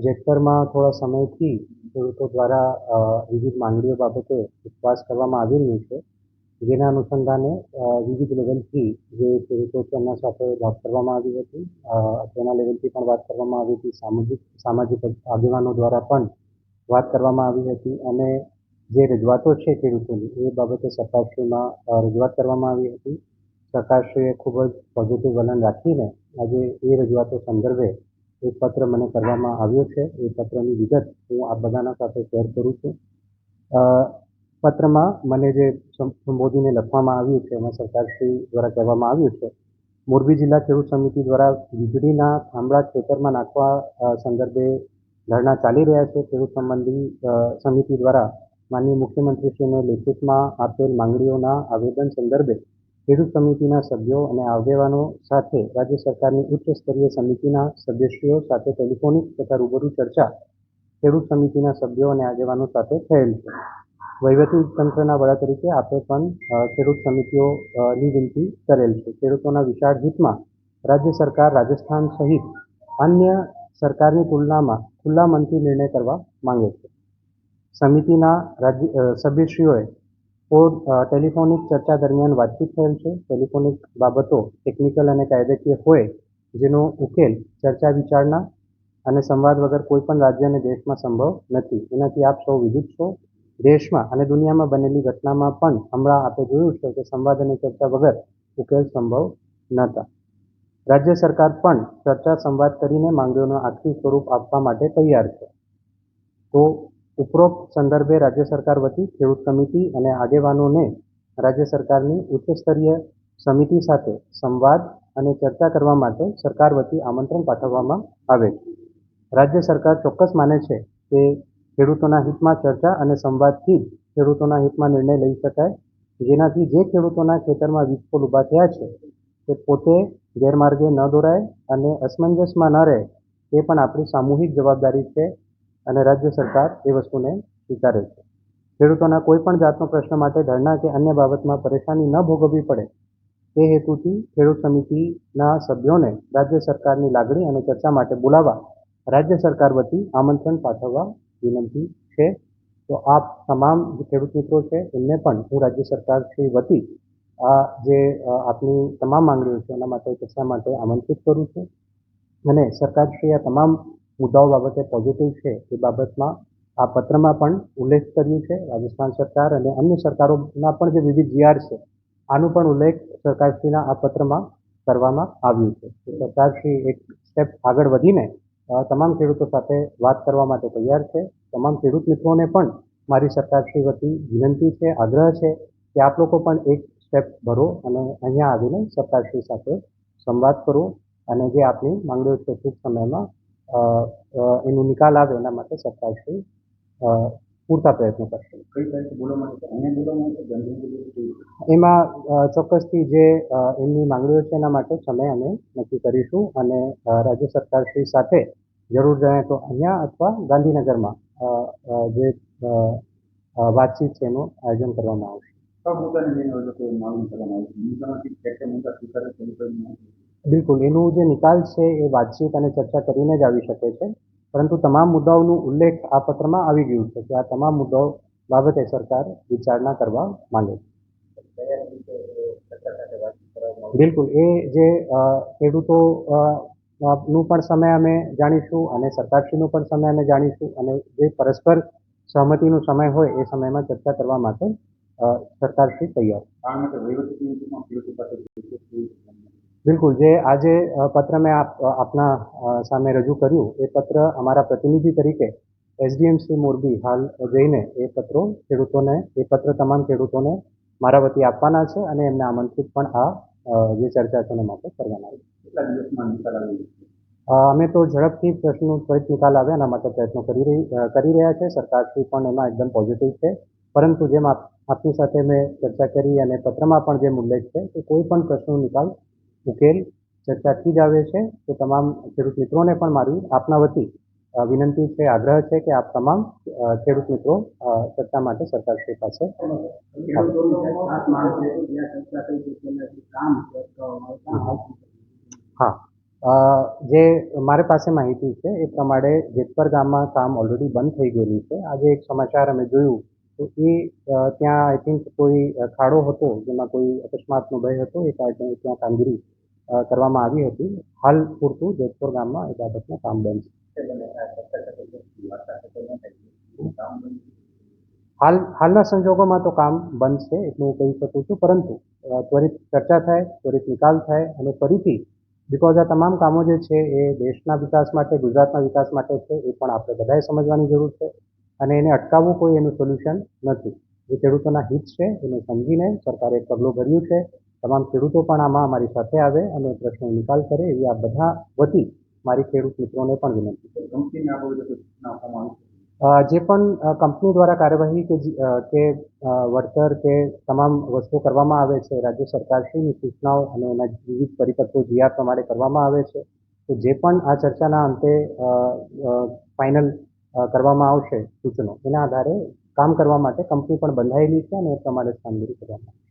જેતપરમાં થોડા સમયથી ખેડૂતો દ્વારા વિવિધ માંગણીઓ બાબતે ઉપવાસ કરવામાં આવી રહ્યું છે, જેના અનુસંધાને વિવિધ લેવલથી જે ખેડૂતો છે એમના સાથે વાત કરવામાં આવી હતી. તેના લેવલથી પણ વાત કરવામાં આવી હતી. સામાજિક આગેવાનો દ્વારા પણ વાત કરવામાં આવી હતી અને જે રજૂઆતો છે ખેડૂતોની એ બાબતે સરકારશ્રીમાં રજૂઆત કરવામાં આવી હતી. સરકારશ્રીએ ખૂબ જ પોઝિટિવ વલણ રાખીને આજે એ રજૂઆતો સંદર્ભે એક પત્ર મને કરવામાં આવ્યો છે. એ પત્રની વિગત હું આપ બધાના સાથે શેર કરું છું. પત્રમાં મને જે સંબોધીને લખવામાં આવ્યું છે એમાં સરકારશ્રી દ્વારા કહેવામાં આવ્યું છે, મોરબી જિલ્લા ખેડૂત સમિતિ દ્વારા વીજળીના થાંભલા ખેતરમાં નાખવા સંદર્ભે ધરણા ચાલી રહ્યા છે. ખેડૂત સંબંધી સમિતિ દ્વારા માનનીય મુખ્યમંત્રીશ્રીને લેખિતમાં આપેલ માંગણીઓના આવેદન સંદર્ભે ખેડૂત સમિતિના સભ્યો અને આગેવાનો સાથે રાજ્ય સરકારની ઉચ્ચ સ્તરીય સમિતિના સદસ્યો સાથે ટેલિફોનિક તથા રૂબરૂ ચર્ચા ખેડૂત સમિતિના સભ્યો અને આગેવાનો સાથે થયેલ છે. વહીવટી તંત્રના વડા તરીકે આપે પણ ખેડૂત સમિતિઓની વિનંતી કરેલ છે. ખેડૂતોના વિશાળ હિતમાં રાજ્ય સરકાર રાજસ્થાન સહિત અન્ય સરકારની તુલનામાં ખુલ્લા મનથી નિર્ણય કરવા માંગે છે. સમિતિના સભ્યશ્રીઓએ ટેલિફોનિક ચર્ચા દરમિયાન વાતચીત થયેલ છે. ટેલિફોનિક બાબતો ટેકનિકલ અને કાયદાકીય હોય જેનો ઉકેલ ચર્ચા વિચારણા અને સંવાદ વગર કોઈ પણ રાજ્ય અને દેશમાં સંભવ નથી. એનાથી આપ સૌ વિદિત છો. દેશમાં અને દુનિયામાં બનેલી ઘટનામાં પણ હમણાં આપણે જોયું છે કે સંવાદ અને ચર્ચા વગર ઉકેલ સંભવ નહોતા. રાજ્ય સરકાર પણ ચર્ચા સંવાદ કરીને માંગણીઓનું આખરી સ્વરૂપ આપવા માટે તૈયાર છે. તો ઉપરોક્ત સંદર્ભે રાજ્ય સરકાર વતી ખેડૂત સમિતિ અને આગેવાનોને રાજ્ય સરકારની ઉચ્ચ સ્તરીય સમિતિ સાથે સંવાદ અને ચર્ચા કરવા માટે સરકાર વતી આમંત્રણ પાઠવવામાં આવે છે. રાજ્ય સરકાર ચોક્કસ માને છે કે ખેડૂતોના હિતમાં ચર્ચા અને સંવાદથી જ ખેડૂતોના હિતમાં નિર્ણય લઈ શકાય, જેનાથી જે ખેડૂતોના ખેતરમાં વીજ પોલ ઊભા થયા છે તે પોતે ગેરમાર્ગે ન દોરાય અને અસમંજસમાં ન રહે એ પણ આપણી સામૂહિક જવાબદારી છે અને રાજ્ય સરકાર એ વસ્તુને સ્વીકારે છે. ખેડૂતોના કોઈ પણ જાતનો પ્રશ્ન માટે ધરણા કે અન્ય બાબતમાં પરેશાની ન ભોગવવી પડે તે હેતુથી ખેડૂત સમિતિના સભ્યોને રાજ્ય સરકારની લાગણી અને ચર્ચા માટે બોલાવવા રાજ્ય સરકાર વતી આમંત્રણ પાઠવવા વિનંતી છે. તો આપ તમામ જે ખેડૂત મિત્રો છે એમને પણ હું રાજ્ય સરકાર શ્રી વતી આ જે આપની તમામ માંગણીઓ છે એના માટે ચર્ચા માટે આમંત્રિત કરું છું અને સરકારશ્રી આ તમામ મુદ્દાઓ બાબતે પોઝિટિવ છે એ બાબતમાં આ પત્રમાં પણ ઉલ્લેખ કર્યું છે. રાજસ્થાન સરકાર અને અન્ય સરકારોના પણ જે વિવિધ જીઆર છે આનું પણ ઉલ્લેખ સરકારશ્રીના આ પત્રમાં કરવામાં આવ્યું છે. સરકારશ્રી એક સ્ટેપ આગળ વધીને તમામ ખેડૂતો સાથે વાત કરવા માટે તૈયાર છે. તમામ ખેડૂત મિત્રોને પણ મારી સરકારશ્રી વતી વિનંતી છે, આગ્રહ છે કે આપ લોકો પણ એક સ્ટેપ ભરો અને અહીંયા આવીને સરકારશ્રી સાથે સંવાદ કરો અને જે આપની માંગણીઓ છે ટૂંક સમયમાં એનું નિકાલ આવે એના માટે સરકારશ્રી પૂરતા પ્રયત્નો કરશે. એમાં ચોક્કસથી જે એમની માંગણીઓ છે એના માટે સમય અમે નક્કી કરીશું અને રાજ્ય સરકારશ્રી સાથે જરૂર જણાય તો અહીંયા અથવા ગાંધીનગરમાં જે વાતચીત છે એનું આયોજન કરવામાં આવશે. બિલકુલ, એનું જે નિકાલ છે એ વાતચીત અને ચર્ચા કરીને જ આવી શકે છે, પરંતુ તમામ મુદ્દાઓનું ઉલ્લેખ આ પત્રમાં આવી ગયું છે કે આ તમામ મુદ્દાઓ બાબતે સરકાર વિચારણા કરવા માંગે છે. બિલકુલ, એ જે ખેડૂતો નું પણ સમય અમે જાણીશું અને સરકારશ્રીનું પણ સમય અમે જાણીશું અને જે પરસ્પર સહમતિનો સમય હોય એ સમયમાં ચર્ચા કરવા માટે સરકારશ્રી તૈયાર. બિલકુલ, જે આજે પત્ર મેં આપના સામે રજૂ કર્યું એ પત્ર અમારા પ્રતિનિધિ તરીકે એસડીએમસી મોરબી હાલ જઈને એ પત્ર તમામ ખેડૂતોને મારા વતી આપવાના છે અને એમને આમંત્રિત પણ આ જે ચર્ચા છે એના માટે કરવાના છે. અમે તો ઝડપથી પ્રશ્નનો ત્વરિત નિકાલ આવે એના માટે પ્રયત્નો કરી રહ્યા છે. સરકારશ્રી પણ એમાં એકદમ પોઝિટિવ છે, પરંતુ જેમ આપની સાથે મેં ચર્ચા કરી અને પત્રમાં પણ જેમ ઉલ્લેખ છે કે કોઈ પણ પ્રશ્નનો નિકાલ ઉકેલ ચર્ચાથી જ આવે છે. તો તમામ ખેડૂત મિત્રોને પણ મારી આપના વતી વિનંતી છે, આગ્રહ છે કે આપ તમામ ખેડૂત મિત્રો ચર્ચા માટે સરકારશ્રી પાસે. હા, જે મારી પાસે માહિતી છે એ પ્રમાણે જેતપર ગામમાં કામ ઓલરેડી બંધ થઈ ગયેલું છે. આજે એક સમાચાર અમે જોયું તો એ ત્યાં આઈ થિંક કોઈ ખાડો હતો જેમાં કોઈ અકસ્માતનો ભય હતો એ કારણે ત્યાં કામગીરી કરવામાં આવી હતી. હાલ પૂરતું જેતપુર ગામમાં એ બાબતનું કામ બંધ છે. હાલના સંજોગોમાં તો કામ બંધ છે એટલું હું કહી શકું છું, પરંતુ ત્વરિત ચર્ચા થાય, ત્વરિત નિકાલ થાય અને ફરીથી બિકોઝ આ તમામ કામો જે છે એ દેશના વિકાસ માટે, ગુજરાતના વિકાસ માટે છે, એ પણ આપણે બધાએ સમજવાની જરૂર છે અને એને અટકાવવું કોઈ એનું સોલ્યુશન નથી. એ ખેડૂતોના હિત છે એને સમજીને સરકારે એક પગલું ભર્યું છે. તમામ ખેડૂતો પણ આમાં અમારી સાથે આવે અને પ્રશ્નનો નિકાલ કરે એવી આ બધા વતી મારી ખેડૂત મિત્રોને પણ વિનંતી છે. જે પણ કંપની દ્વારા કાર્યવાહી કે વળતર કે તમામ વસ્તુઓ કરવામાં આવે છે રાજ્ય સરકારશ્રીની સૂચનાઓ અને એના વિવિધ પરિપત્રો જીઆર પ્રમાણે કરવામાં આવે છે. તો જે પણ આ ચર્ચાના અંતે ફાઇનલ કરવામાં આવશે સૂચનો એના આધારે કામ કરવા માટે કંપની પણ બંધાયેલી છે અને એ પ્રમાણે કામગીરી કરવામાં આવશે.